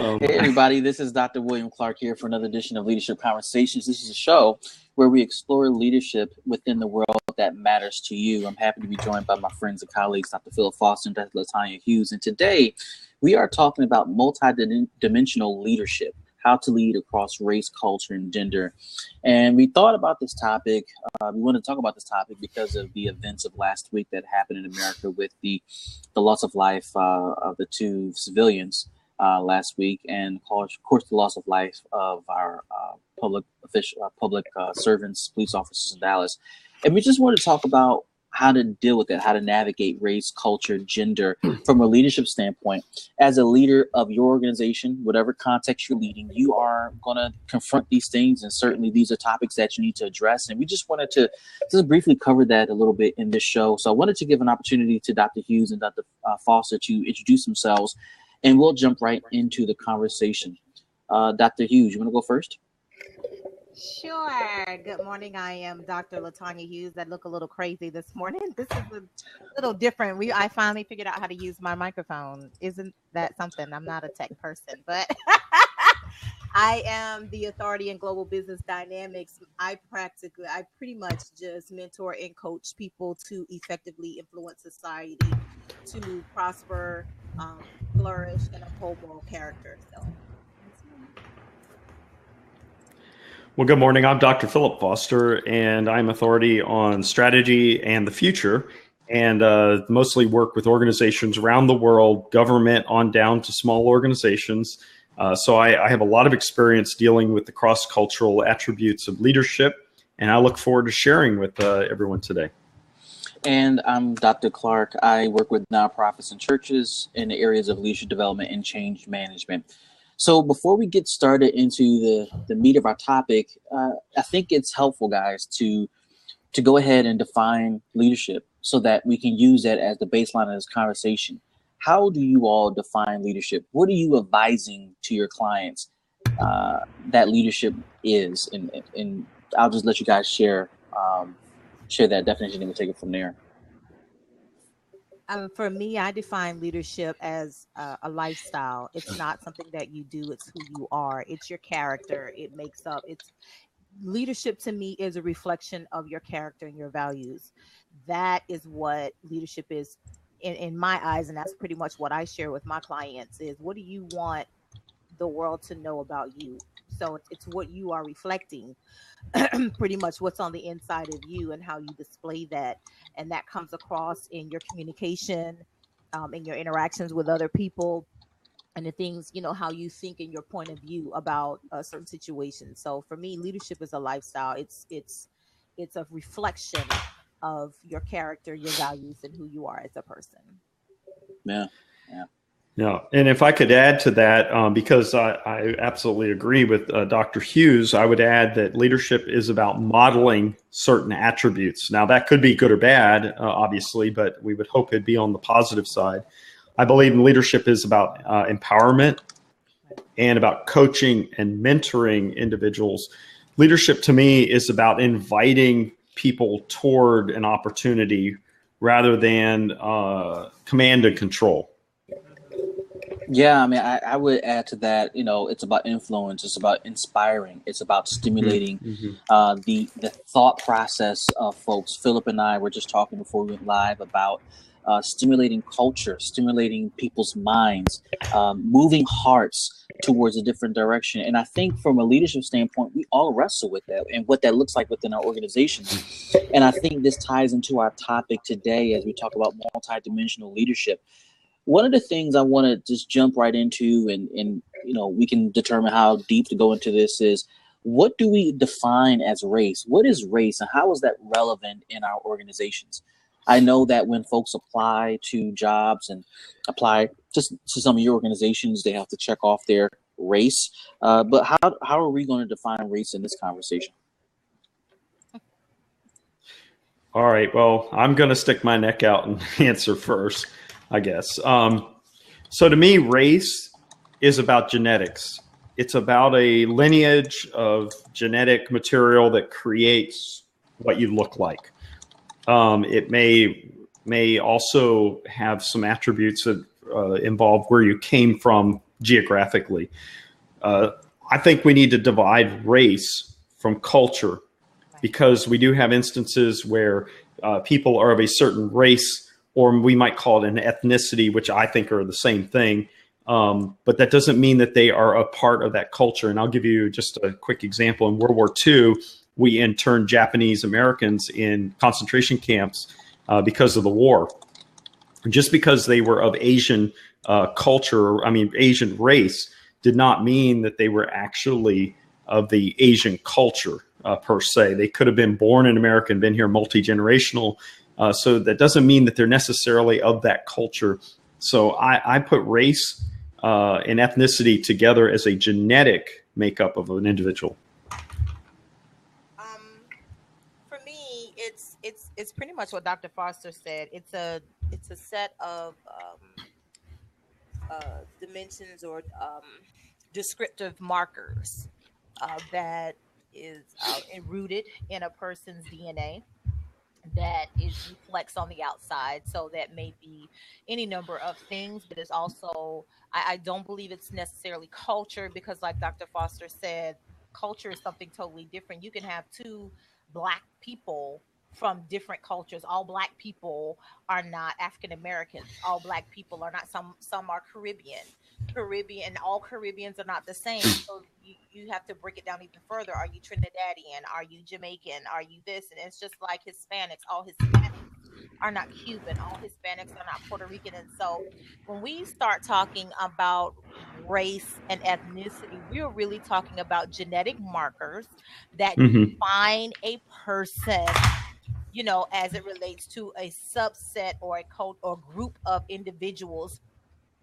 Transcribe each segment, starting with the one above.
Hey, everybody, this is Dr. William Clark here for another edition of Leadership Conversations. This is a show where we explore leadership within the world that matters to you. I'm happy to be joined by my friends and colleagues, Dr. Philip Foster and Dr. LaTanya Hughes. And today we are talking about multi-dimensional leadership, how to lead across race, culture, and gender. And we thought about this topic. We want to talk about this topic because of the events of last week that happened in America with the loss of life of the two civilians last week, and of course the loss of life of our public servants, police officers in Dallas. And we just want to talk about how to deal with it, how to navigate race, culture, gender from a leadership standpoint. As a leader of your organization, whatever context you're leading, you are going to confront these things, and certainly these are topics that you need to address. And we just wanted to just briefly cover that a little bit in this show. So I wanted to give an opportunity to Dr. Hughes and Dr. Foster to introduce themselves, and we'll jump right into the conversation. Dr. Hughes, you want to go first? Sure. Good morning. I am Dr. LaTanya Hughes. I look a little crazy this morning. This is a little different. I finally figured out how to use my microphone. Isn't that something? I'm not a tech person, but I am the authority in global business dynamics. I pretty much just mentor and coach people to effectively influence society, to prosper, flourish, and uphold moral character. So. Well, good morning. I'm Dr. Philip Foster, and I'm authority on strategy and the future, and mostly work with organizations around the world, government on down to small organizations. So I have a lot of experience dealing with the cross-cultural attributes of leadership, and I look forward to sharing with everyone today. And I'm Dr. Clark. I work with nonprofits and churches in the areas of leadership development and change management. So before we get started into the meat of our topic, I think it's helpful, guys, to go ahead and define leadership so that we can use that as the baseline of this conversation. How do you all define leadership? What are you advising to your clients that leadership is? And I'll just let you guys share that definition, and we'll take it from there. For me, I define leadership as a lifestyle. It's not something that you do. It's who you are. It's your character. It makes up. Leadership to me is a reflection of your character and your values. That is what leadership is in my eyes. And that's pretty much what I share with my clients is, what do you want the world to know about you? So it's what you are reflecting, pretty much what's on the inside of you and how you display that. And that comes across in your communication, in your interactions with other people, and the things, how you think and your point of view about a certain situation. So for me, leadership is a lifestyle. It's a reflection of your character, your values, and who you are as a person. Yeah. Yeah, and if I could add to that, because I absolutely agree with Dr. Hughes, I would add that leadership is about modeling certain attributes. Now, that could be good or bad, obviously, but we would hope it'd be on the positive side. I believe leadership is about empowerment and about coaching and mentoring individuals. Leadership to me is about inviting people toward an opportunity rather than command and control. Yeah, I mean, I would add to that, it's about influence, it's about inspiring, it's about stimulating the thought process of folks. Philip and I were just talking before we went live about stimulating culture, stimulating people's minds, moving hearts towards a different direction. And I think from a leadership standpoint, we all wrestle with that and what that looks like within our organizations. And I think this ties into our topic today as we talk about multidimensional leadership. One of the things I want to just jump right into, and we can determine how deep to go into this, is what do we define as race? What is race, and how is that relevant in our organizations? I know that when folks apply to jobs and apply just to some of your organizations, they have to check off their race. But how are we going to define race in this conversation? All right. Well, I'm going to stick my neck out and answer first, I guess. So to me, race is about genetics. It's about a lineage of genetic material that creates what you look like. It may also have some attributes that involve where you came from geographically. I think we need to divide race from culture, because we do have instances where people are of a certain race, or we might call it an ethnicity, which I think are the same thing. But that doesn't mean that they are a part of that culture. And I'll give you just a quick example. In World War II, we interned Japanese Americans in concentration camps because of the war. Just because they were of Asian culture, Asian race, did not mean that they were actually of the Asian culture per se. They could have been born in America and been here multi-generational. So that doesn't mean that they're necessarily of that culture. So I put race and ethnicity together as a genetic makeup of an individual. For me, it's pretty much what Dr. Foster said. It's a set of dimensions or descriptive markers that is rooted in a person's DNA, that is reflects on the outside. So that may be any number of things, but it's also, I don't believe it's necessarily culture, because like Dr. Foster said, culture is something totally different. You can have two black people from different cultures. All black people are not African Americans. All black people are not, some are Caribbean. All Caribbeans are not the same. So you have to break it down even further. Are you Trinidadian? Are you Jamaican? Are you this? And it's just like Hispanics. All Hispanics are not Cuban. All Hispanics are not Puerto Rican. And so when we start talking about race and ethnicity, we are really talking about genetic markers that define a person, as it relates to a subset or a cult or group of individuals,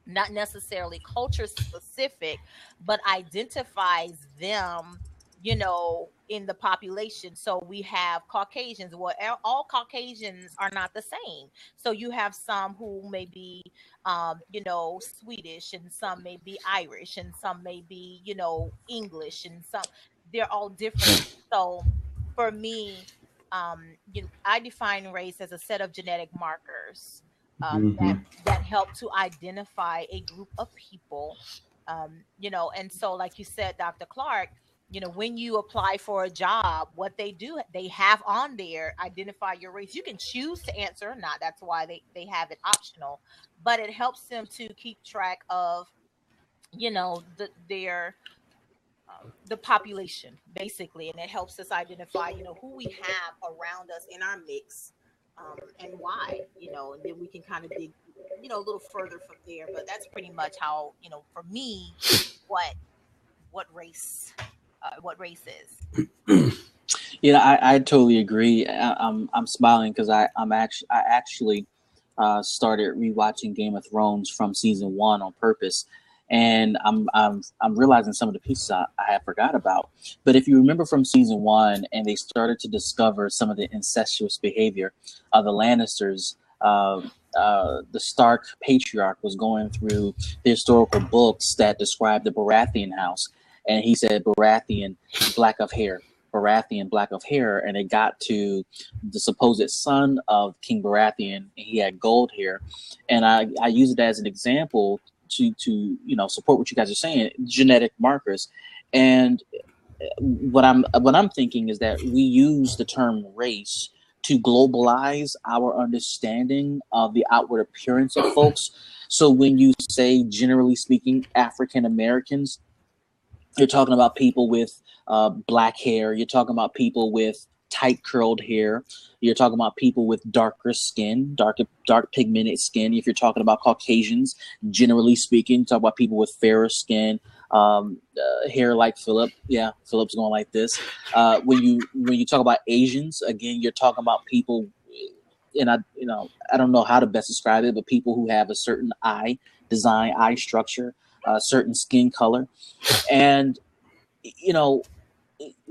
not necessarily culture specific, but identifies them, in the population. So we have Caucasians. Well, all Caucasians are not the same. So you have some who may be, Swedish, and some may be Irish, and some may be, English, and some, they're all different. So for me, I define race as a set of genetic markers that help to identify a group of people, and so like you said, Dr. Clark, when you apply for a job, what they do, they have on there, identify your race. You can choose to answer or not. That's why they have it optional, but it helps them to keep track of, the population basically, and it helps us identify, who we have around us in our mix, and why, and then we can kind of dig, a little further from there. But that's pretty much how, for me, what race is. I totally agree. I'm smiling because I actually started rewatching Game of Thrones from season 1 on purpose, and I'm realizing some of the pieces I had forgot about. But if you remember from season 1, and they started to discover some of the incestuous behavior of the Lannisters, the Stark patriarch was going through the historical books that described the Baratheon house, and he said Baratheon, black of hair. Baratheon, black of hair, and it got to the supposed son of King Baratheon, and he had gold hair. And I use it as an example to support what you guys are saying, genetic markers. And what I'm thinking is that we use the term race to globalize our understanding of the outward appearance of folks. So when you say, generally speaking, African Americans, you're talking about people with black hair. You're talking about people with tight curled hair. You're talking about people with darker skin, dark pigmented skin. If you're talking about Caucasians, generally speaking, talk about people with fairer skin, hair like Philip. Yeah, Philip's going like this. When you talk about Asians, again, you're talking about people, and I don't know how to best describe it, but people who have a certain eye design, eye structure, certain skin color, and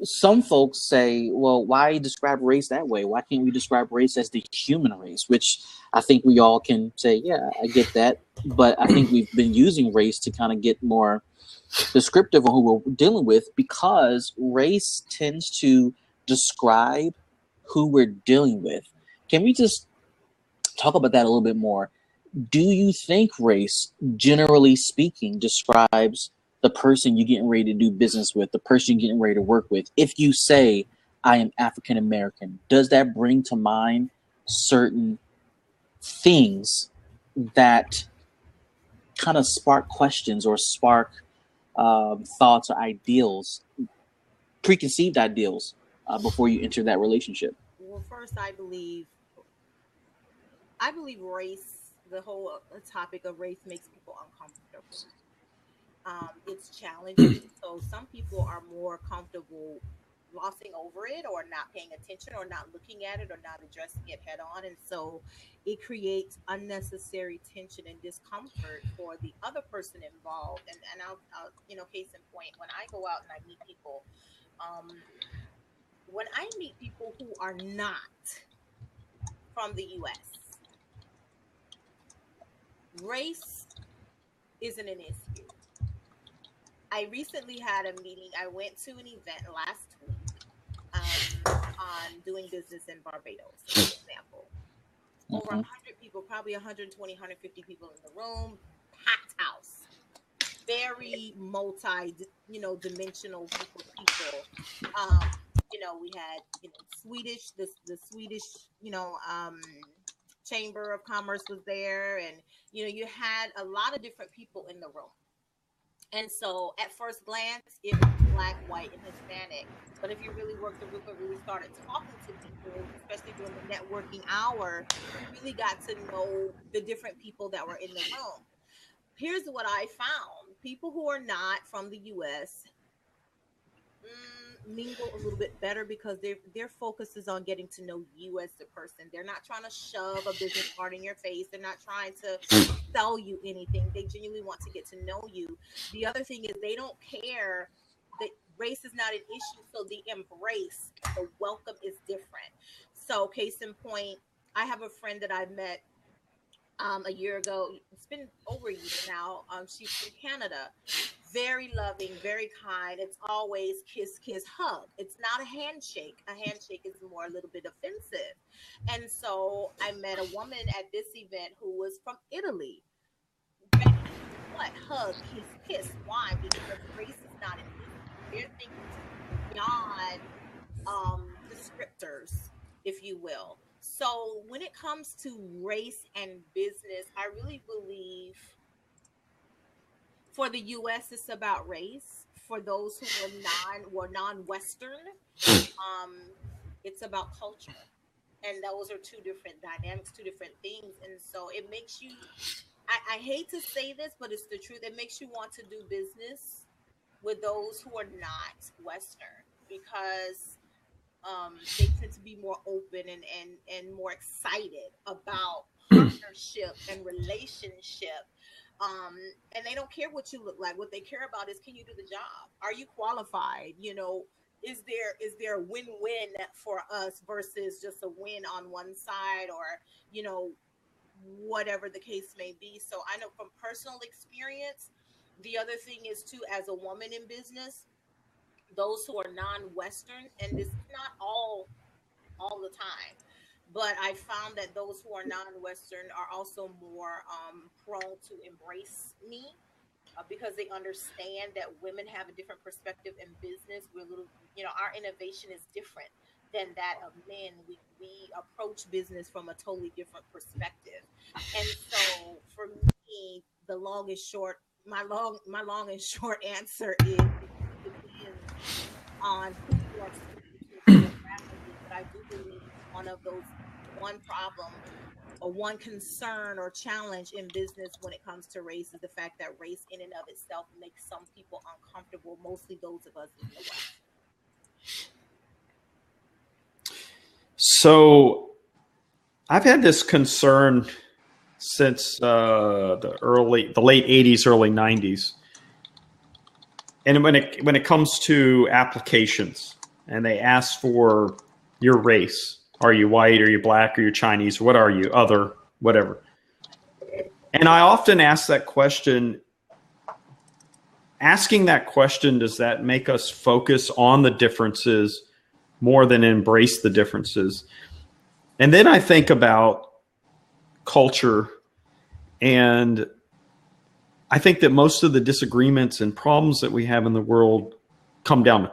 some folks say, well, why describe race that way? Why can't we describe race as the human race? Which I think we all can say, yeah, I get that. But I think we've been using race to kind of get more descriptive of who we're dealing with, because race tends to describe who we're dealing with. Can we just talk about that a little bit more? do you think race, generally speaking, describes the person you're getting ready to do business with, the person you're getting ready to work with? If you say, I am African American, does that bring to mind certain things that kind of spark questions or spark thoughts or ideals, preconceived ideals, before you enter that relationship? Well, first, I believe race, the whole topic of race makes people uncomfortable. It's challenging. So some people are more comfortable glossing over it or not paying attention or not looking at it or not addressing it head on. And so it creates unnecessary tension and discomfort for the other person involved. And I'll case in point, when I go out and I meet people, when I meet people who are not from the US, race isn't an issue. I recently had a meeting. I went to an event last week on doing business in Barbados, for example. Over 100 people, probably 120, 150 people in the room, packed house. Very dimensional group of people. We had, Swedish, the Swedish, Chamber of Commerce was there, and, you had a lot of different people in the room. And so at first glance, it was Black, white, and Hispanic. But if you really worked the room and really started talking to people, especially during the networking hour, you really got to know the different people that were in the room. Here's what I found. People who are not from the U.S. mingle a little bit better because their focus is on getting to know you as the person. They're not trying to shove a business card in your face. They're not trying to sell you anything. They genuinely want to get to know you. The other thing is they don't care that race is not an issue, so the embrace, the welcome is different. So case in point, I have a friend that I met a year ago. It's been over a year now. She's from Canada. Very loving, very kind. It's always kiss, kiss, hug. It's not a handshake. A handshake is more a little bit offensive. And so I met a woman at this event who was from Italy. What? Hug, kiss, kiss. Why? Because race is not an issue. They're thinking beyond descriptors, if you will. So when it comes to race and business, I really believe for the U.S. it's about race. For those who are non-Western, it's about culture. And those are two different dynamics, two different things. And so it makes you, I hate to say this, but it's the truth. It makes you want to do business with those who are not Western because they tend to be more open and more excited about partnership and relationship. And they don't care what you look like. What they care about is, can you do the job? Are you qualified? Is there a win-win for us versus just a win on one side, or, whatever the case may be. So I know from personal experience, the other thing is too, as a woman in business, those who are non-Western, and this is not all the time, but I found that those who are non-Western are also more prone to embrace me because they understand that women have a different perspective in business. We're a little, our innovation is different than that of men. We approach business from a totally different perspective. And so for me, the long and short, my long and short answer is it depends on who you are speaking to geographically. But I do believe one problem or one concern or challenge in business when it comes to race is the fact that race in and of itself makes some people uncomfortable, mostly those of us in the West. So I've had this concern since the late 80s, early 90s. And when it comes to applications and they ask for your race, are you white, are you black, are you Chinese, what are you, other, whatever. And I often ask that question, asking that question, does that make us focus on the differences more than embrace the differences? And then I think about culture And I think that most of the disagreements and problems that we have in the world come down to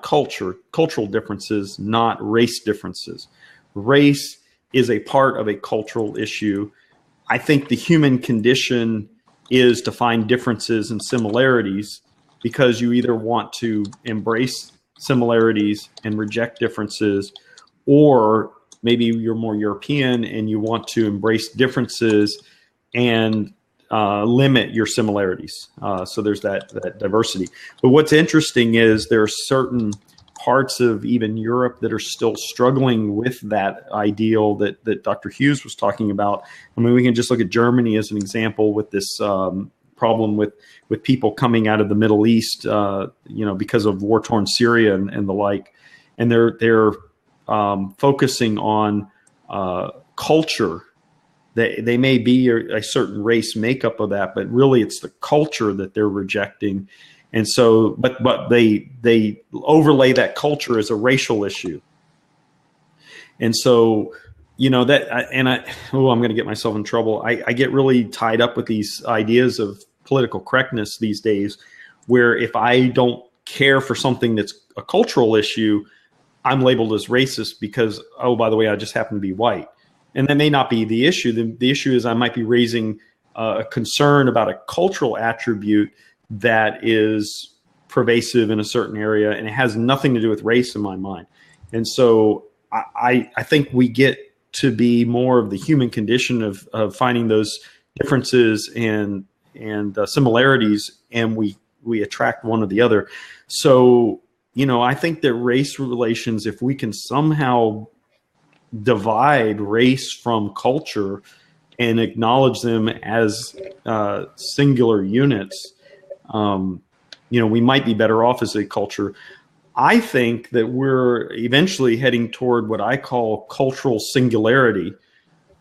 cultural differences, not race differences. Race is a part of a cultural issue. I think the human condition is to find differences and similarities, because you either want to embrace similarities and reject differences, or maybe you're more European and you want to embrace differences and limit your similarities. So there's that diversity. But what's interesting is there are certain parts of even Europe that are still struggling with that ideal that Dr. Hughes was talking about. I mean, we can just look at Germany as an example with this problem with people coming out of the Middle East, because of war-torn Syria and the like. And they're focusing on culture. They may be a certain race makeup of that, but really it's the culture that they're rejecting. And so, but they overlay that culture as a racial issue. And so, I'm going to get myself in trouble. I get really tied up with these ideas of political correctness these days, where if I don't care for something that's a cultural issue, I'm labeled as racist because, oh, by the way, I just happen to be white. And that may not be the issue. The issue is I might be raising a concern about a cultural attribute that is pervasive in a certain area, and it has nothing to do with race in my mind. And so I think we get to be more of the human condition of finding those differences and similarities, and we attract one or the other. So, I think that race relations, if we can somehow divide race from culture and acknowledge them as singular units, we might be better off as a culture. I think that we're eventually heading toward what I call cultural singularity,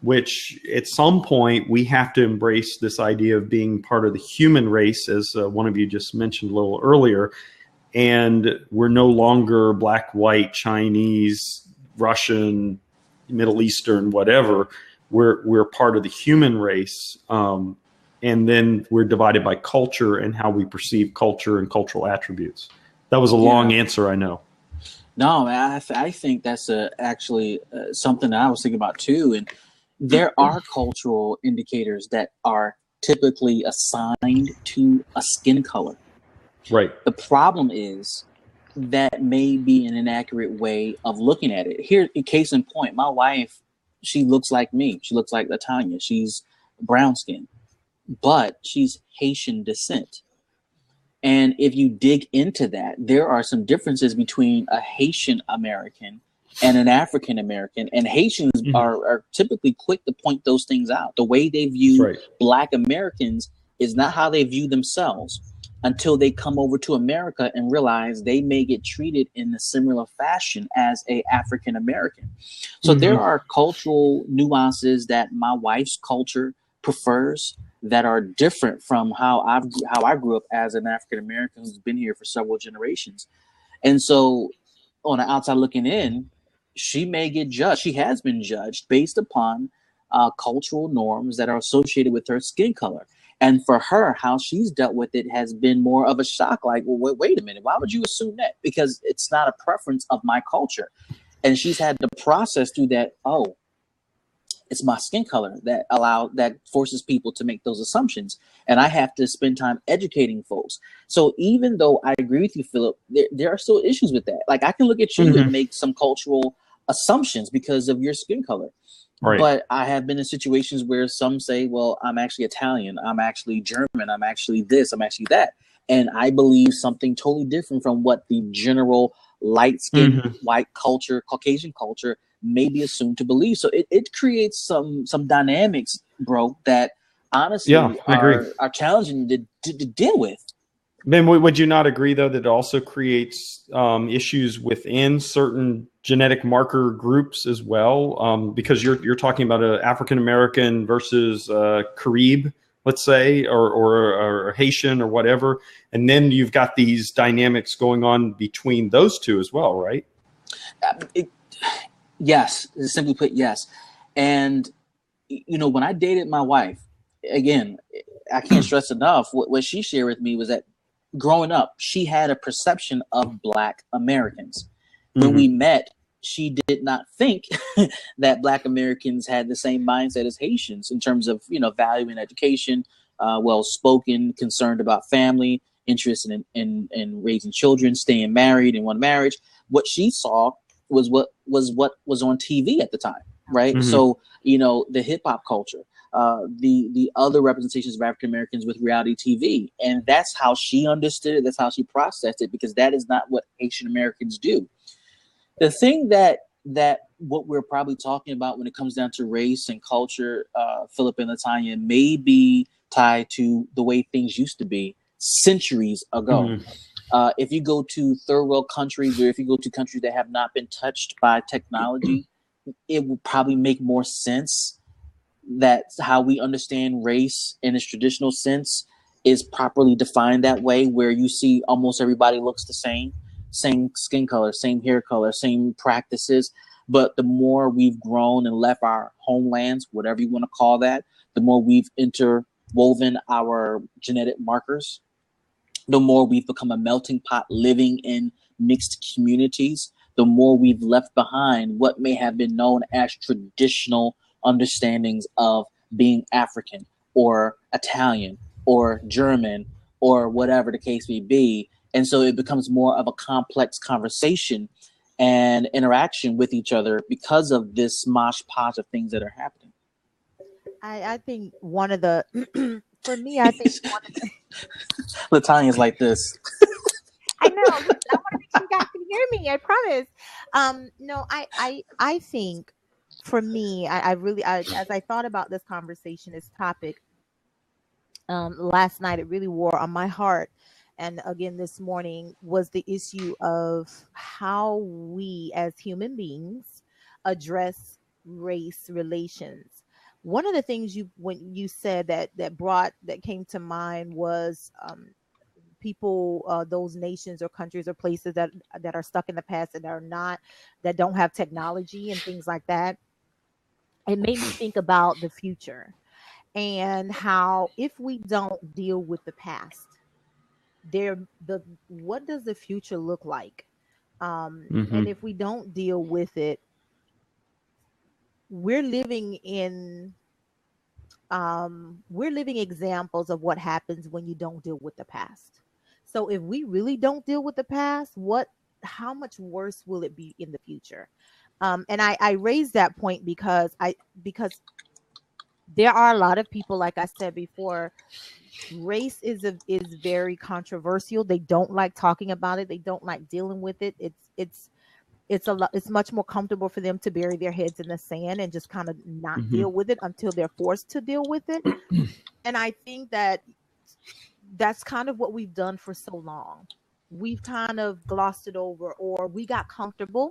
which at some point we have to embrace this idea of being part of the human race, as one of you just mentioned a little earlier. And we're no longer black, white, Chinese, Russian, Middle Eastern, whatever. We're part of the human race. And then we're divided by culture and how we perceive culture and cultural attributes. That was a long answer, I know. No, I think that's actually something that I was thinking about too. And there are cultural indicators that are typically assigned to a skin color. Right. The problem is that may be an inaccurate way of looking at it. Here, case in point, my wife, she looks like me. She looks like Latanya. She's brown skin, but she's Haitian descent. And if you dig into that, there are some differences between a Haitian American and an African American. And Haitians are typically quick to point those things out. The way they view Black Americans is not how they view themselves, until they come over to America and realize they may get treated in a similar fashion as a African American. So there are cultural nuances that my wife's culture prefers that are different from how I grew up as an African American who's been here for several generations. And so on the outside looking in, she may get judged. She has been judged based upon cultural norms that are associated with her skin color. And for her, how she's dealt with it has been more of a shock. Like, well, wait a minute. Why would you assume that? Because it's not a preference of my culture. And she's had to process through that. Oh, it's my skin color that forces people to make those assumptions. And I have to spend time educating folks. So even though I agree with you, Philip, there are still issues with that. Like I can look at you and make some cultural assumptions because of your skin color. Right. But I have been in situations where some say, well, I'm actually Italian, I'm actually German, I'm actually this, I'm actually that. And I believe something totally different from what the general light-skinned white culture, Caucasian culture may be assumed to believe. So it creates some dynamics, bro, that honestly are challenging to deal with. Ben, would you not agree, though, that it also creates issues within certain genetic marker groups as well? Because you're talking about an African American versus Carib, let's say, or Haitian or whatever, and then you've got these dynamics going on between those two as well, right? Yes, simply put, yes. And when I dated my wife, again, I can't stress enough what she shared with me was that growing up, she had a perception of Black Americans. When we met, she did not think that Black Americans had the same mindset as Haitians in terms of, valuing education, well spoken, concerned about family, interested in raising children, staying married in one marriage. What she saw was what was on TV at the time, right? So, the hip hop culture, the other representations of African Americans with reality TV, and that's how she understood it. That's how she processed it, because that is not what Haitian Americans do. The thing that what we're probably talking about when it comes down to race and culture, Philip and Latanya, may be tied to the way things used to be centuries ago. If you go to third world countries, or if you go to countries that have not been touched by technology, it will probably make more sense that how we understand race in its traditional sense is properly defined that way, where you see almost everybody looks the same skin color, same hair color, same practices. But the more we've grown and left our homelands, whatever you want to call that, the more we've interwoven our genetic markers, the more we've become a melting pot living in mixed communities, the more we've left behind what may have been known as traditional understandings of being African or Italian or German or whatever the case may be. And so it becomes more of a complex conversation and interaction with each other because of this mosh podge of things that are happening. I think one of the for me, I think one of the Latanya's like this. I know. I want to make sure you guys can hear me. I promise. No, I think for me, I really, as I thought about this conversation, this topic, last night, it really wore on my heart. And again, this morning was the issue of how we as human beings address race relations. One of the things when you said that came to mind was people, those nations or countries or places that are stuck in the past and that don't have technology and things like that. It made me think about the future and how if we don't deal with the past, what does the future look like? And if we don't deal with it, we're living examples of what happens when you don't deal with the past. So if we really don't deal with the past, how much worse will it be in the future? And I raised that point because there are a lot of people, like I said before, race is very controversial. They don't like talking about it. They don't like dealing with it. It's much more comfortable for them to bury their heads in the sand and just kind of not deal with it until they're forced to deal with it. And I think that's kind of what we've done for so long. We've kind of glossed it over, or we got comfortable,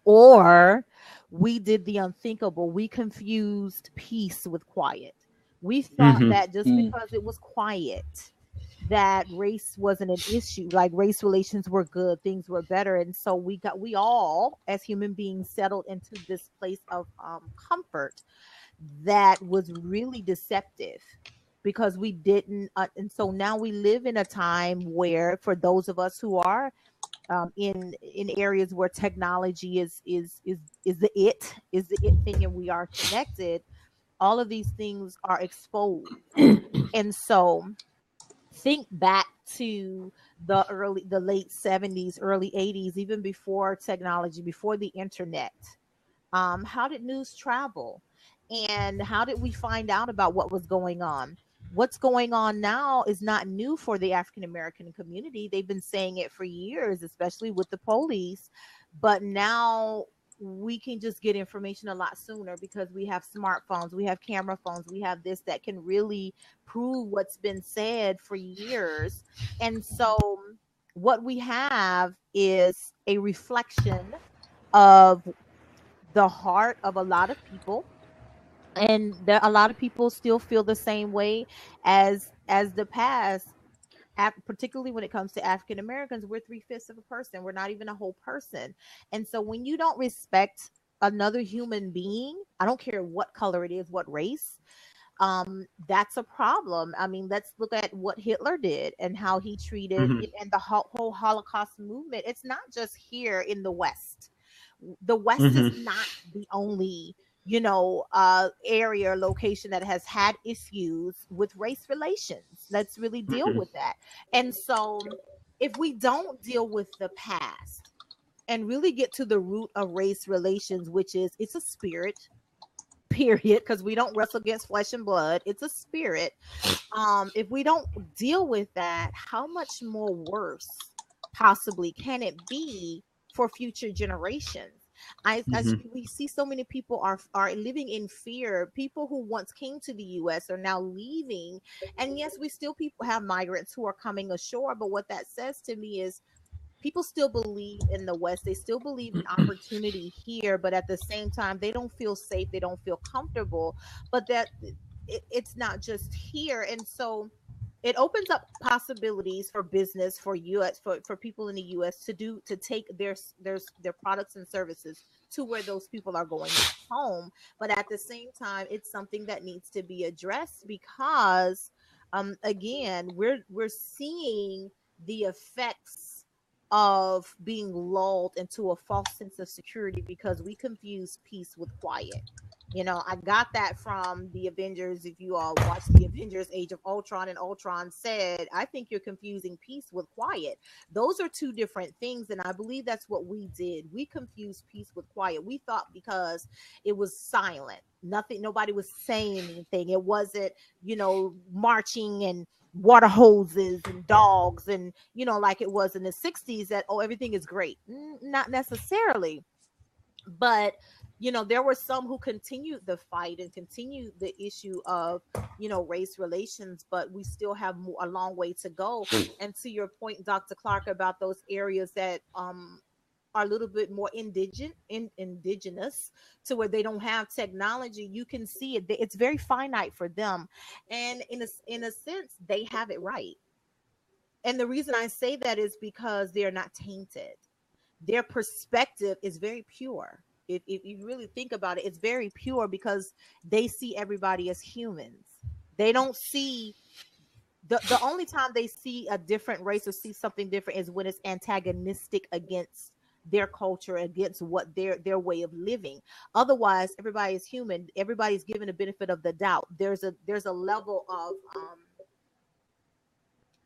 or we did the unthinkable. We confused peace with quiet. We thought that just because it was quiet, that race wasn't an issue, like race relations were good, things were better. And so we all as human beings settled into this place of comfort that was really deceptive, because we didn't and so now we live in a time where, for those of us who are in areas where technology is the it thing, and we are connected, all of these things are exposed. And so think back to the late 70s, early 80s, even before technology, before the internet. How did news travel? And how did we find out about what was going on? What's going on now is not new for the African American community. They've been saying it for years, especially with the police. But now we can just get information a lot sooner because we have smartphones, we have camera phones, we have this that can really prove what's been said for years. And so what we have is a reflection of the heart of a lot of people, and a lot of people still feel the same way as the past. Particularly when it comes to African Americans, we're 3/5 of a person. We're not even a whole person. And so when you don't respect another human being, I don't care what color it is, what race, that's a problem. I mean, let's look at what Hitler did and how he treated Mhm. it, and the whole Holocaust movement. It's not just here in the West. The West is Mhm. not the only, area or location that has had issues with race relations. Let's really deal Mhm. with that. And so, if we don't deal with the past and really get to the root of race relations, which is it's a spirit, period, because we don't wrestle against flesh and blood. It's a spirit. If we don't deal with that, how much more worse possibly can it be for future generations? As Mhm. we see, so many people are living in fear. People who once came to the U.S. are now leaving, and yes, we still people have migrants who are coming ashore. But what that says to me is people still believe in the West. They still believe in opportunity here, but at the same time, they don't feel safe. They don't feel comfortable. But that it's not just here, and so it opens up possibilities for business for us for people in the US to take their products and services to where those people are going back home. But at the same time, it's something that needs to be addressed because again, we're seeing the effects of being lulled into a false sense of security because we confuse peace with quiet. I got that from the Avengers. If you all watch the Avengers Age of Ultron, and Ultron said, I think you're confusing peace with quiet. Those are two different things. And I believe that's what we did. We confused peace with quiet. We thought because it was silent, nobody was saying anything. It wasn't, marching and water hoses and dogs and, like it was in the 60s that, oh, everything is great. Not necessarily. But there were some who continued the fight and continued the issue of race relations, but we still have a long way to go. And to your point, Dr. Clark, about those areas that are a little bit more indigenous to where they don't have technology, you can see it. It's very finite for them, and in a sense, they have it right. And the reason I say that is because they're not tainted. Their perspective is very pure. If you really think about it, it's very pure because they see everybody as humans. They don't see the only time they see a different race or see something different is when it's antagonistic against their culture, against what their way of living. Otherwise, everybody is human. Everybody's given the benefit of the doubt. There's a level of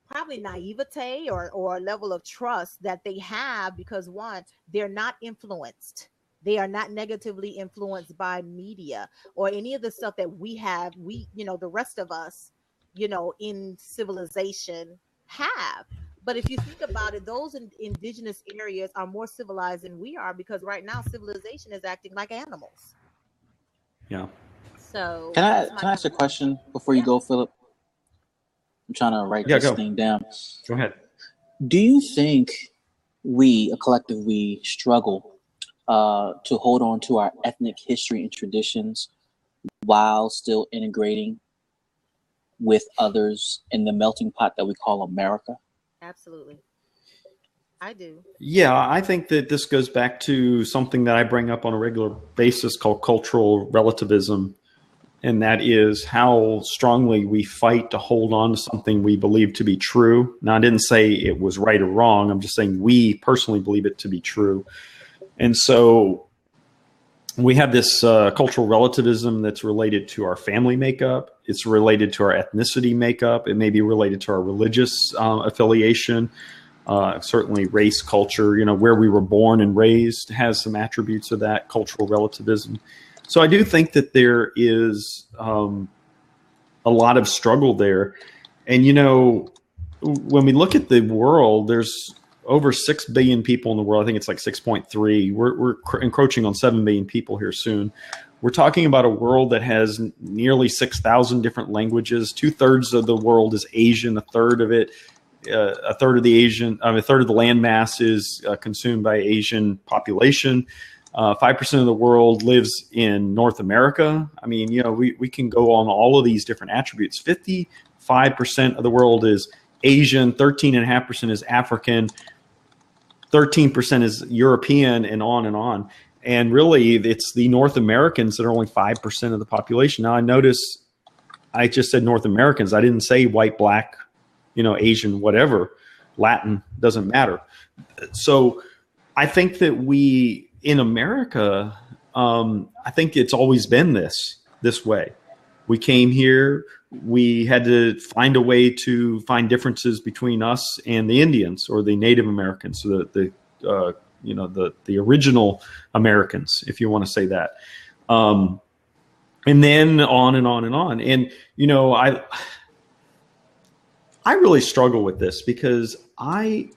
probably naivete or a level of trust that they have because one, they're not influenced. They are not negatively influenced by media or any of the stuff that the rest of us, in civilization have. But if you think about it, those indigenous areas are more civilized than we are because right now civilization is acting like animals. Yeah. So Can I that's my can I ask a conclusion. question before you Yeah. go, Philip? I'm trying to write Yeah. this Go. thing down. Go ahead. Do you think we, a collective we, struggle to hold on to our ethnic history and traditions while still integrating with others in the melting pot that we call America? Absolutely. I do. Yeah, I think that this goes back to something that I bring up on a regular basis called cultural relativism. And that is how strongly we fight to hold on to something we believe to be true. Now, I didn't say it was right or wrong. I'm just saying we personally believe it to be true. And so we have this cultural relativism that's related to our family makeup. It's related to our ethnicity makeup. It may be related to our religious affiliation. Certainly race, culture, where we were born and raised has some attributes of that cultural relativism. So I do think that there is a lot of struggle there. And, when we look at the world, there's over 6 billion people in the world. I think it's like 6.3. We're encroaching on 7 billion people here soon. We're talking about a world that has nearly 6,000 different languages. 2/3 of the world is Asian. A third of it, a third of the land mass is consumed by Asian population. 5% of the world lives in North America. I mean, we can go on all of these different attributes. 55% of the world is Asian, 13.5% is African, 13% is European, and on and on. And really, it's the North Americans that are only 5% of the population. Now, I notice I just said North Americans. I didn't say white, black, Asian, whatever, Latin, doesn't matter. So I think that we in America, I think it's always been this way. We came here, we had to find a way to find differences between us and the Indians or the Native Americans, so the original Americans, if you want to say that. And then on and on and on. And, I really struggle with this because I've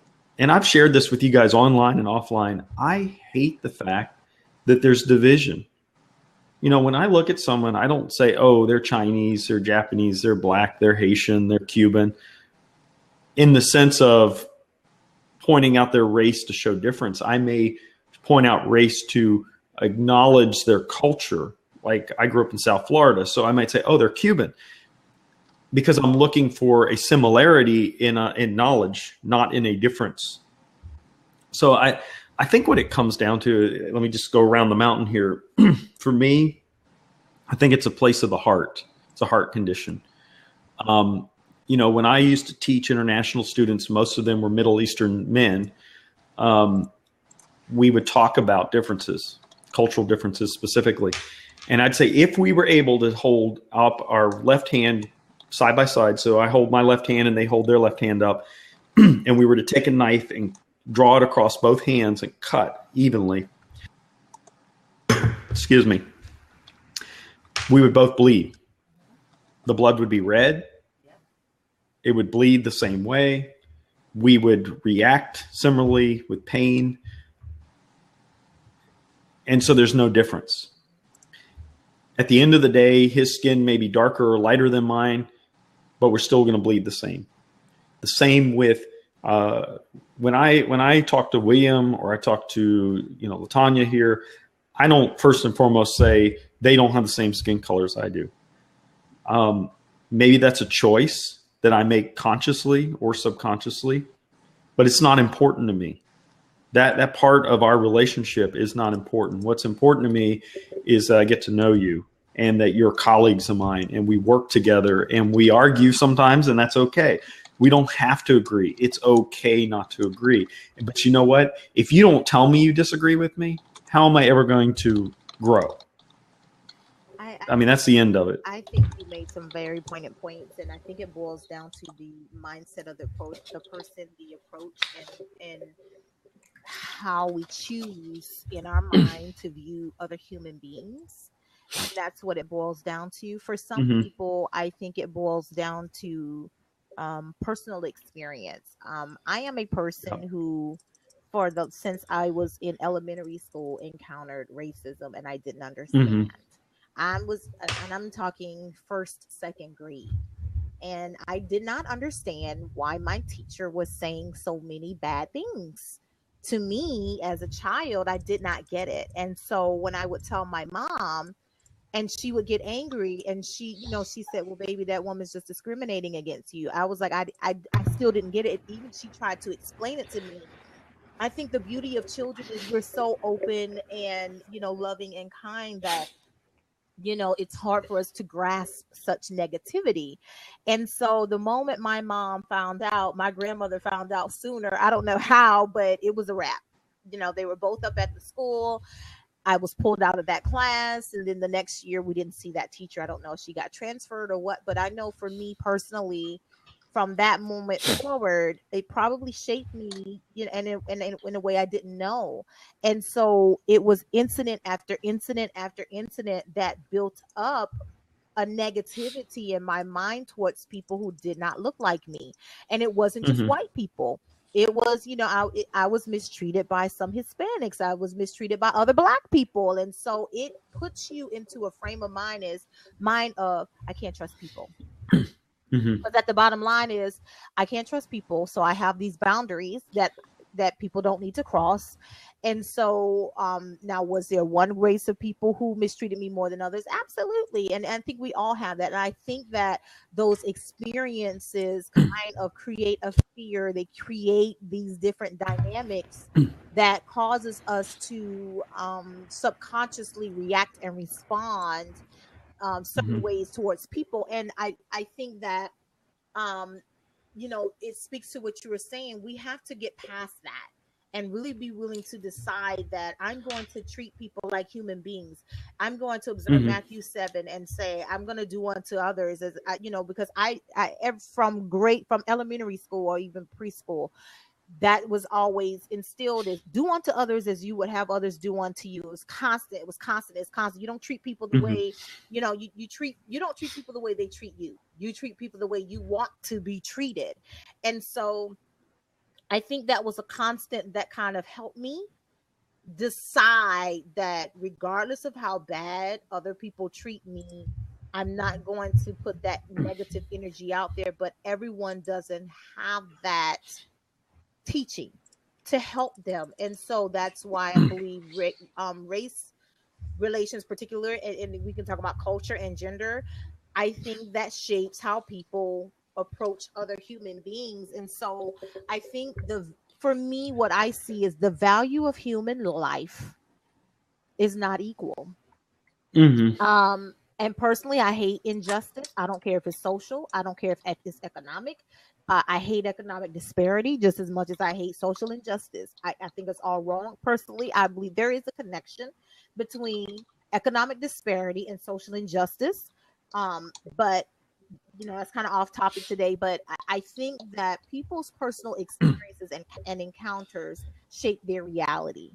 shared this with you guys online and offline. I hate the fact that there's division. When I look at someone, I don't say, oh, they're Chinese, they're Japanese, they're black, they're Haitian, they're Cuban, in the sense of pointing out their race to show difference. I may point out race to acknowledge their culture. Like I grew up in South Florida, so I might say, oh, they're Cuban, because I'm looking for a similarity in knowledge, not in a difference. So I think what it comes down to, let me just go around the mountain here. For me, I think it's a place of the heart. It's a heart condition. When I used to teach international students, most of them were Middle Eastern men. We would talk about differences, cultural differences specifically. And I'd say if we were able to hold up our left hand side by side, so I hold my left hand and they hold their left hand up, and we were to take a knife and draw it across both hands and cut evenly, excuse me, we would both bleed. The blood would be red. It would bleed the same way. We would react similarly with pain. And so there's no difference. At the end of the day, his skin may be darker or lighter than mine, but we're still going to bleed the same. The same with when I talk to William or I talk to LaTanya here, I don't first and foremost say they don't have the same skin color as I do. Maybe that's a choice that I make consciously or subconsciously, but it's not important to me. That part of our relationship is not important. What's important to me is that I get to know you and that you're colleagues of mine and we work together and we argue sometimes, and that's okay. We don't have to agree. It's okay not to agree. But you know what? If you don't tell me you disagree with me, how am I ever going to grow? I mean, that's the end of it. I think you made some very poignant points, and I think it boils down to the mindset of the person, the approach, and how we choose in our mind to view other human beings. That's what it boils down to. For some people, I think it boils down to personal experience. I am a person who, since I was in elementary school, encountered racism and I didn't understand. I'm talking first, second grade. And I did not understand why my teacher was saying so many bad things to me as a child. I did not get it. And so when I would tell my mom, and she would get angry, and she said, well, baby, that woman's just discriminating against you. I was like, I still didn't get it. Even she tried to explain it to me. I think the beauty of children is we're so open and, loving and kind that, it's hard for us to grasp such negativity. And so the moment my mom found out, my grandmother found out sooner. I don't know how, but it was a wrap. They were both up at the school. I was pulled out of that class, and then the next year we didn't see that teacher. I don't know if she got transferred or what, but I know for me personally, from that moment forward, it probably shaped me, and in a way I didn't know. And so it was incident after incident after incident that built up a negativity in my mind towards people who did not look like me. And it wasn't just white people. It was, I was mistreated by some Hispanics. I was mistreated by other Black people. And so it puts you into a frame of mind of, I can't trust people. But at the bottom line is, I can't trust people. So I have these boundaries that people don't need to cross. And so now, was there one race of people who mistreated me more than others? Absolutely. And I think we all have that. And I think that those experiences kind of create a fear. They create these different dynamics that causes us to subconsciously react and respond certain ways towards people. And I think that, it speaks to what you were saying. We have to get past that and really be willing to decide that I'm going to treat people like human beings. I'm going to observe Matthew 7 and say, I'm going to do unto others as because I from elementary school or even preschool, that was always instilled as do unto others as you would have others do unto you. It was constant. It's constant. You don't treat people the way, you don't treat people the way they treat you. You treat people the way you want to be treated. And so I think that was a constant that kind of helped me decide that regardless of how bad other people treat me, I'm not going to put that negative energy out there. But everyone doesn't have that teaching to help them. And so that's why I believe race relations, particular, and we can talk about culture and gender, I think that shapes how people approach other human beings. And so I think for me, what I see is the value of human life is not equal. And personally, I hate injustice. I don't care if it's social. I don't care if it's economic. I hate economic disparity just as much as I hate social injustice. I think it's all wrong. Personally, I believe there is a connection between economic disparity and social injustice. But that's kind of off topic today, but I think that people's personal experiences and encounters shape their reality.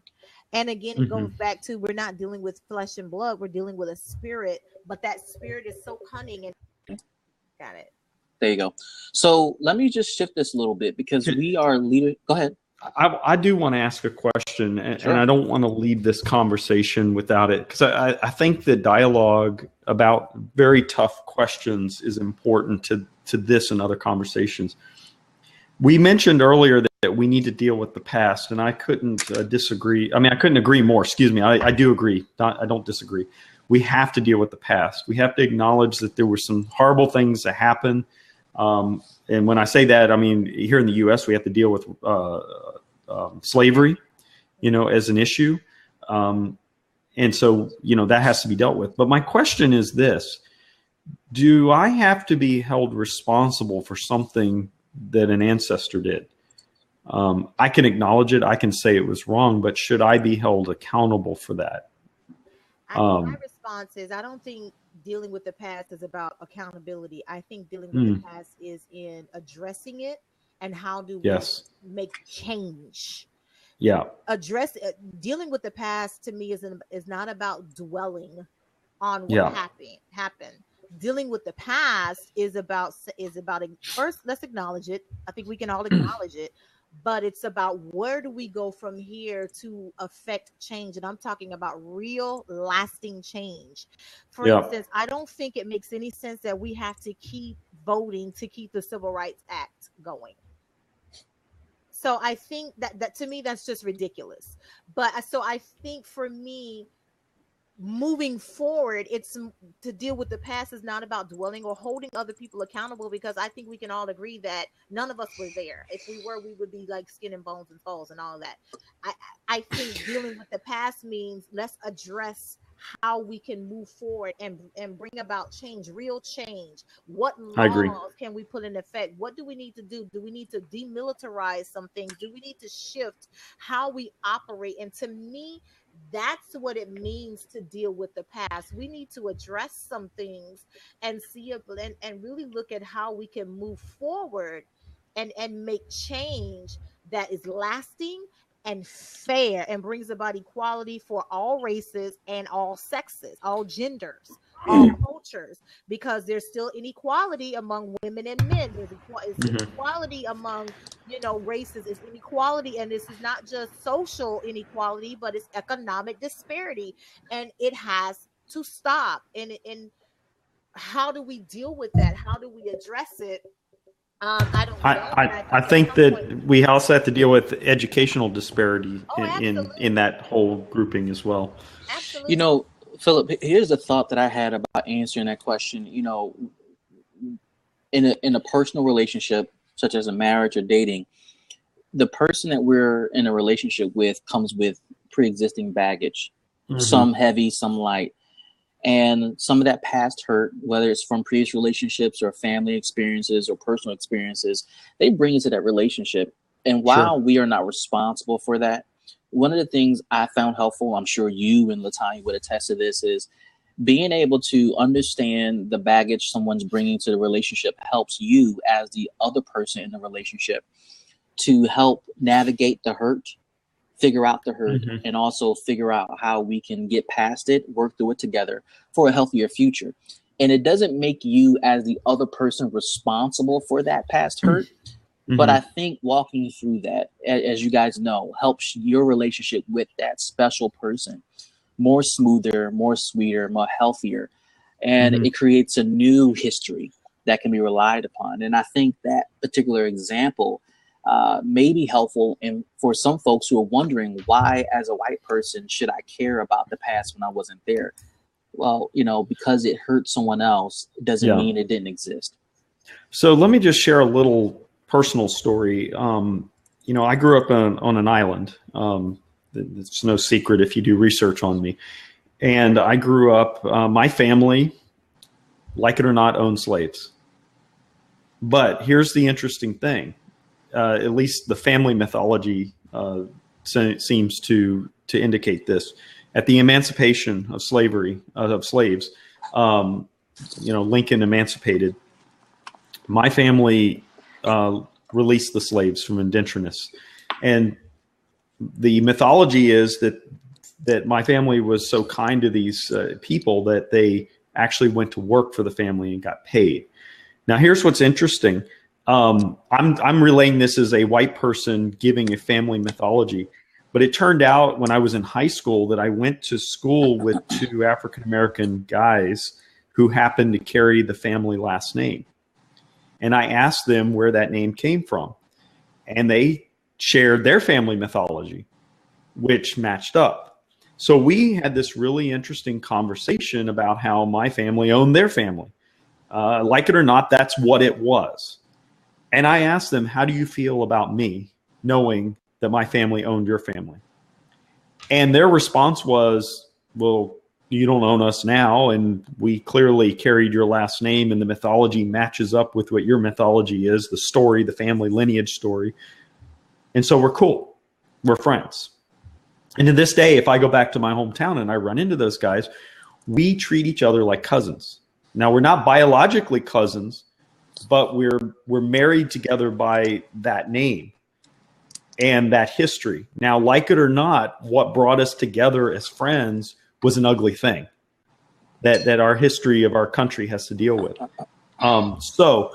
And again, it goes back to, we're not dealing with flesh and blood, we're dealing with a spirit, but that spirit is so cunning. And got it. There you go. So let me just shift this a little bit, because we are leaders. Go ahead. I do want to ask a question, and, Sure. and I don't want to leave this conversation without it, because I think the dialogue about very tough questions is important to this and other conversations. We mentioned earlier that we need to deal with the past, and I couldn't disagree. I mean, I couldn't agree more. Excuse me. I do agree. I don't disagree. We have to deal with the past. We have to acknowledge that there were some horrible things that happened. And when I say that, I mean, here in the U.S., we have to deal with slavery, as an issue. And so, that has to be dealt with. But my question is this: do I have to be held responsible for something that an ancestor did? I can acknowledge it. I can say it was wrong, but should I be held accountable for that? My response is, I don't think dealing with the past is about accountability. I think dealing with the past is in addressing it, and how do we make change. Yeah. Dealing with the past to me is not about dwelling on what happened. Dealing with the past is about first, let's acknowledge it. I think we can all acknowledge it. But it's about, where do we go from here to affect change? And I'm talking about real lasting change. For instance, I don't think it makes any sense that we have to keep voting to keep the Civil Rights Act going. So I think that to me, that's just ridiculous. But so I think for me, moving forward, it's to deal with the past is not about dwelling or holding other people accountable, because I think we can all agree that none of us were there. If we were, we would be like skin and bones and skulls and all that. I think dealing with the past means let's address how we can move forward and bring about change, real change. What laws can we put in effect? What do we need to do? Do we need to demilitarize some things? Do we need to shift how we operate? And to me, that's what it means to deal with the past. We need to address some things and see it, and really look at how we can move forward and make change that is lasting and fair and brings about equality for all races and all sexes, all genders, all cultures, because there's still inequality among women and men. There's inequality among, races. It's inequality, and this is not just social inequality, but it's economic disparity, and it has to stop. And how do we deal with that? How do we address it? I don't know. I think that we also have to deal with educational disparity in that whole grouping as well. Absolutely. Philip, here's a thought that I had about answering that question. In a personal relationship, such as a marriage or dating, the person that we're in a relationship with comes with pre-existing baggage, some heavy, some light. And some of that past hurt, whether it's from previous relationships or family experiences or personal experiences, they bring into that relationship. And while we are not responsible for that, one of the things I found helpful, I'm sure you and Latanya would attest to this, is being able to understand the baggage someone's bringing to the relationship helps you as the other person in the relationship to help navigate the hurt, figure out the hurt, and also figure out how we can get past it, work through it together for a healthier future. And it doesn't make you as the other person responsible for that past hurt. But I think walking through that, as you guys know, helps your relationship with that special person more smoother, more sweeter, more healthier. And it creates a new history that can be relied upon. And I think that particular example may be helpful for some folks who are wondering, why, as a white person, should I care about the past when I wasn't there? Well, because it hurt someone else doesn't mean it didn't exist. So let me just share a little personal story. I grew up on an island. It's no secret if you do research on me. And I grew up, my family, like it or not, owned slaves. But here's the interesting thing. At least the family mythology seems to indicate this. At the emancipation of slavery, of slaves, Lincoln emancipated. My family released the slaves from indentureness, and the mythology is that my family was so kind to these people that they actually went to work for the family and got paid. Now, here's what's interesting. I'm relaying this as a white person giving a family mythology, but it turned out when I was in high school that I went to school with two African-American guys who happened to carry the family last name. And I asked them where that name came from, and they shared their family mythology, which matched up. So we had this really interesting conversation about how my family owned their family. Like it or not, that's what it was. And I asked them, how do you feel about me knowing that my family owned your family? And their response was, well, you don't own us now, and we clearly carried your last name, and the mythology matches up with what your mythology is, the story, the family lineage story. And so we're cool. We're friends. And to this day, if I go back to my hometown and I run into those guys, we treat each other like cousins. Now, we're not biologically cousins, but we're married together by that name and that history. Now, like it or not, what brought us together as friends was an ugly thing that our history of our country has to deal with. So,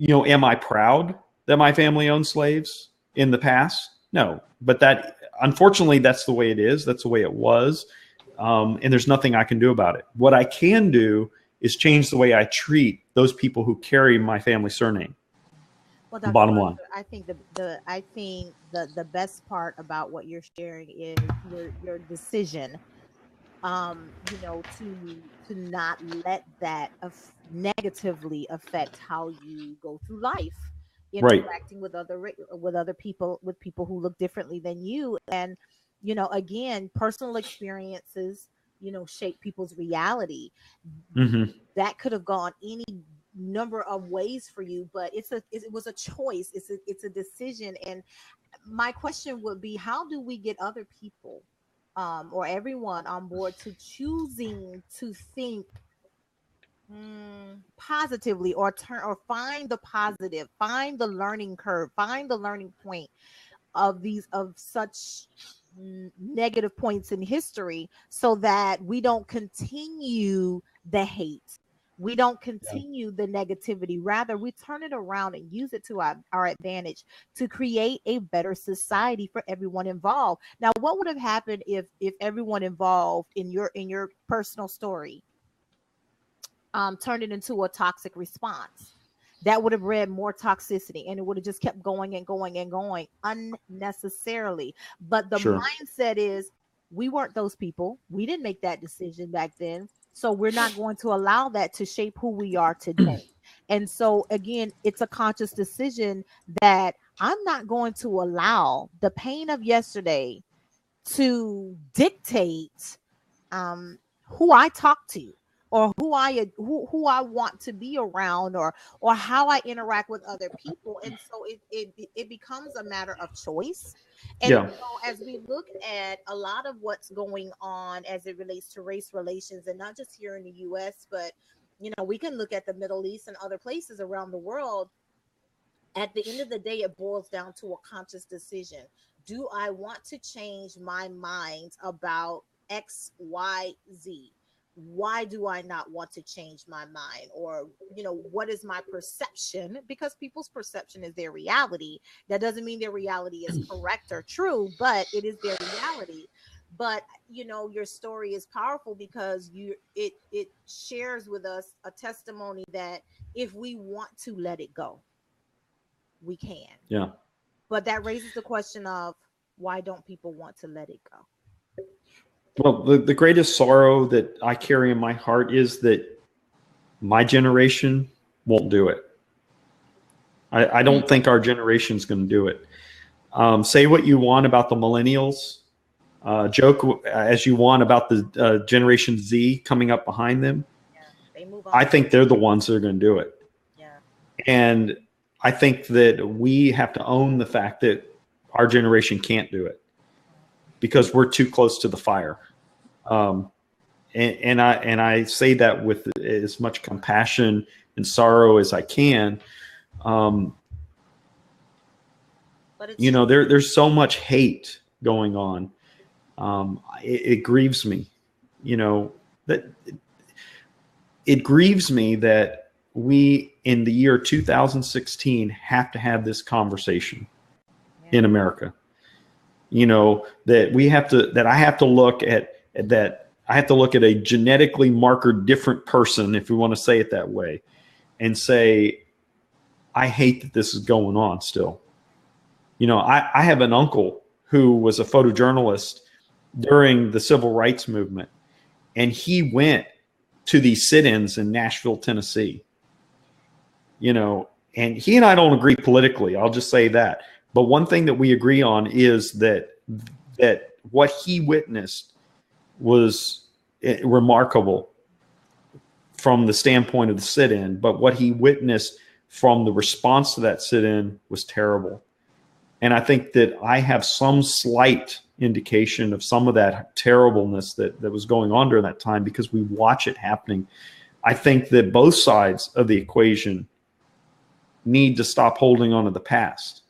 am I proud that my family owned slaves in the past? No, but unfortunately, that's the way it is. That's the way it was. And there's nothing I can do about it. What I can do is change the way I treat those people who carry my family surname. Well, Dr. Bottom line. I think the best part about what you're sharing is your decision, to not let that negatively affect how you go through life, interacting with other people, with people who look differently than you. And, again, personal experiences, shape people's reality. That could have gone any number of ways for you, but it was a choice. It's a decision. And my question would be, how do we get other people or everyone on board to choosing to think positively, or find the positive, find the learning curve, find the learning point of such negative points in history, so that we don't continue the hate, we don't continue the negativity, rather we turn it around and use it to our advantage to create a better society for everyone involved. Now, what would have happened if everyone involved in your personal story turned it into a toxic response? That would have bred more toxicity, and it would have just kept going and going and going unnecessarily. But the mindset is, we weren't those people. We didn't make that decision back then. So we're not going to allow that to shape who we are today. And so, again, it's a conscious decision that I'm not going to allow the pain of yesterday to dictate who I talk to, or who I want to be around, or how I interact with other people. And so it becomes a matter of choice. And Yeah. so as we look at a lot of what's going on as it relates to race relations, and not just here in the US, but we can look at the Middle East and other places around the world. At the end of the day, it boils down to a conscious decision. Do I want to change my mind about X, Y, Z? Why do I not want to change my mind? Or, what is my perception? Because people's perception is their reality. That doesn't mean their reality is correct or true, but it is their reality. But your story is powerful because it shares with us a testimony that if we want to let it go, we can. Yeah. But that raises the question of, why don't people want to let it go? Well, the greatest sorrow that I carry in my heart is that my generation won't do it. I don't think our generation's going to do it. Say what you want about the millennials. Joke as you want about the Generation Z coming up behind them. Yeah, they move on. I think they're the ones that are going to do it. Yeah. And I think that we have to own the fact that our generation can't do it because we're too close to the fire. And I say that with as much compassion and sorrow as I can. But there's so much hate going on. It grieves me, that it grieves me that we in the year 2016 have to have this conversation in America. That we have to, that I have to look at that. I have to look at a genetically markered different person, if we want to say it that way, and say, I hate that this is going on still. I have an uncle who was a photojournalist during the civil rights movement, and he went to these sit-ins in Nashville, Tennessee. And he and I don't agree politically. I'll just say that. But one thing that we agree on is that what he witnessed was remarkable from the standpoint of the sit-in, but what he witnessed from the response to that sit-in was terrible. And I think that I have some slight indication of some of that terribleness that was going on during that time because we watch it happening. I think that both sides of the equation need to stop holding on to the past.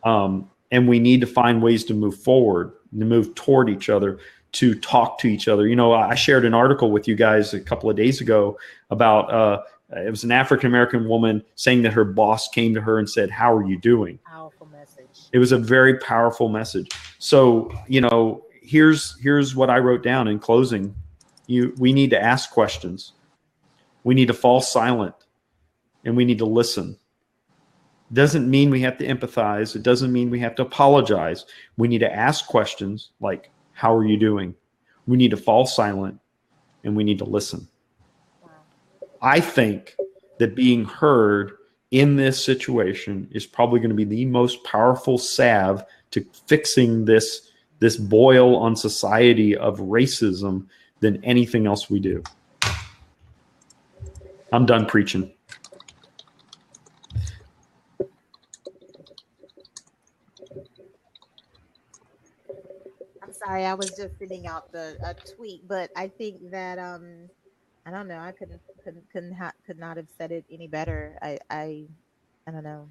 And we need to find ways to move forward, to move toward each other, to talk to each other. I shared an article with you guys a couple of days ago about, it was an African-American woman saying that her boss came to her and said, "How are you doing?" Powerful message. It was a very powerful message. So, here's what I wrote down in closing. We need to ask questions. We need to fall silent, and we need to listen. Doesn't mean we have to empathize. It doesn't mean we have to apologize. We need to ask questions like, how are you doing? We need to fall silent, and we need to listen. Wow. I think that being heard in this situation is probably going to be the most powerful salve to fixing this boil on society of racism than anything else we do. I'm done preaching. I'm sorry, I was just sending out a tweet, but I think that I don't know, I could not have said it any better. I don't know.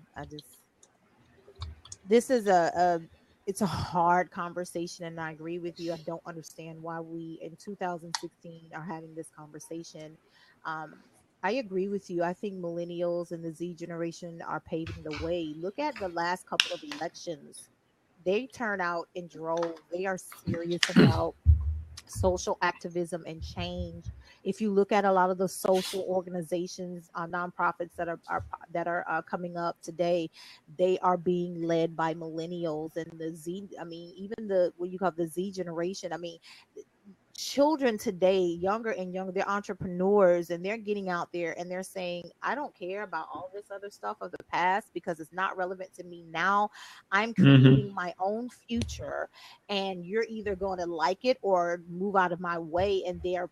This is it's a hard conversation, and I agree with you. I don't understand why we in 2016 are having this conversation. I agree with you. I think millennials and the Z generation are paving the way. Look at the last couple of elections. They turn out in droves. They are serious about social activism and change. If you look at a lot of the social organizations, nonprofits that are coming up today, they are being led by millennials and the Z. I mean, even the what you call the Z generation. I mean, children today, younger and younger, they're entrepreneurs, and they're getting out there and they're saying, I don't care about all this other stuff of the past because it's not relevant to me now. I'm creating my own future, and you're either going to like it or move out of my way. And they're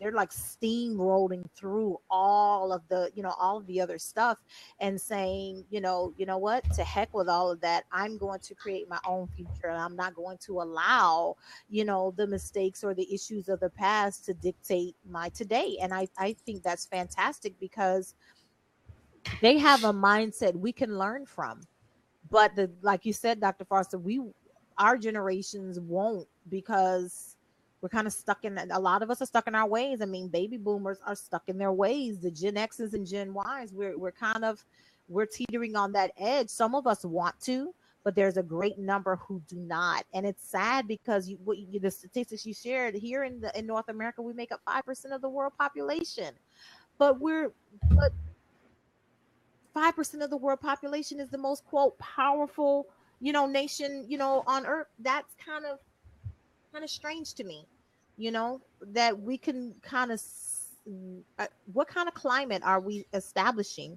they're like steamrolling through all of the, all of the other stuff, and saying, what, to heck with all of that. I'm going to create my own future, and I'm not going to allow, the mistakes or the issues of the past to dictate my today. And I think that's fantastic, because they have a mindset we can learn from. But like you said, Dr. Foster, our generations won't, because we're kind of stuck in, a lot of us are stuck in our ways. I mean, baby boomers are stuck in their ways. The Gen X's and Gen Y's, we're teetering on that edge. Some of us want to, but there's a great number who do not. And it's sad, because the statistics you shared here in North America, we make up 5% of the world population. But 5% of the world population is the most, quote, powerful, nation, on earth. That's kind of strange to me, that we can kind of, what kind of climate are we establishing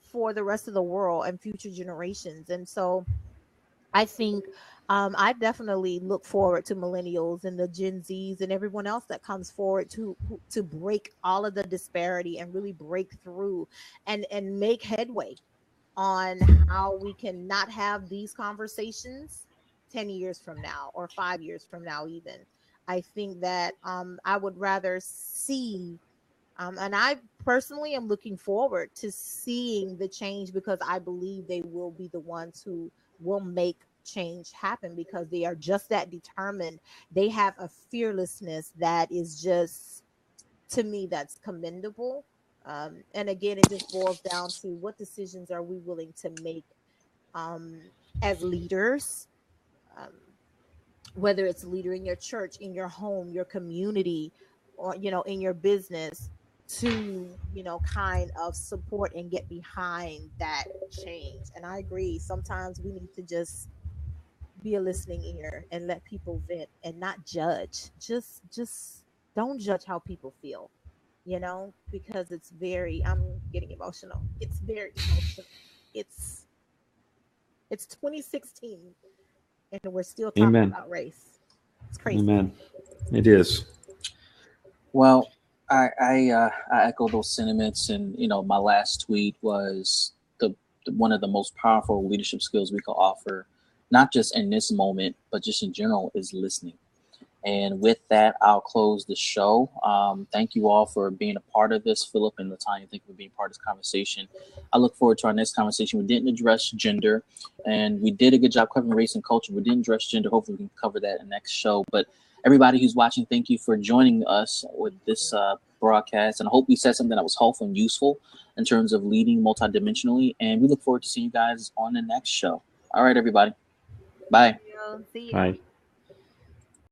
for the rest of the world and future generations? And so I think, I definitely look forward to millennials and the Gen Zs and everyone else that comes forward to break all of the disparity and really break through and make headway on how we can not have these conversations 10 years from now or 5 years from now even. I think that, I would rather see, and I personally am looking forward to seeing the change, because I believe they will be the ones who will make change happen, because they are just that determined. They have a fearlessness that is just, to me, that's commendable. And again, it just boils down to, what decisions are we willing to make, as leaders, um, whether it's a leader in your church, in your home, your community, or, in your business, to, kind of support and get behind that change. And I agree, sometimes we need to just be a listening ear and let people vent and not judge. Just don't judge how people feel, because I'm getting emotional. It's very emotional. It's 2016 and we're still talking Amen. about race. It's crazy. Amen. It is. Well, I echo those sentiments, and my last tweet was one of the most powerful leadership skills we can offer, not just in this moment, but just in general, is listening. And with that, I'll close the show. Thank you all for being a part of this, Philip and Latanya. Thank you for being part of this conversation. I look forward to our next conversation. We didn't address gender, and we did a good job covering race and culture. We didn't address gender. Hopefully, we can cover that in the next show. But everybody who's watching, thank you for joining us with this broadcast. And I hope we said something that was helpful and useful in terms of leading multidimensionally. And we look forward to seeing you guys on the next show. All right, everybody. Bye. See you. Bye.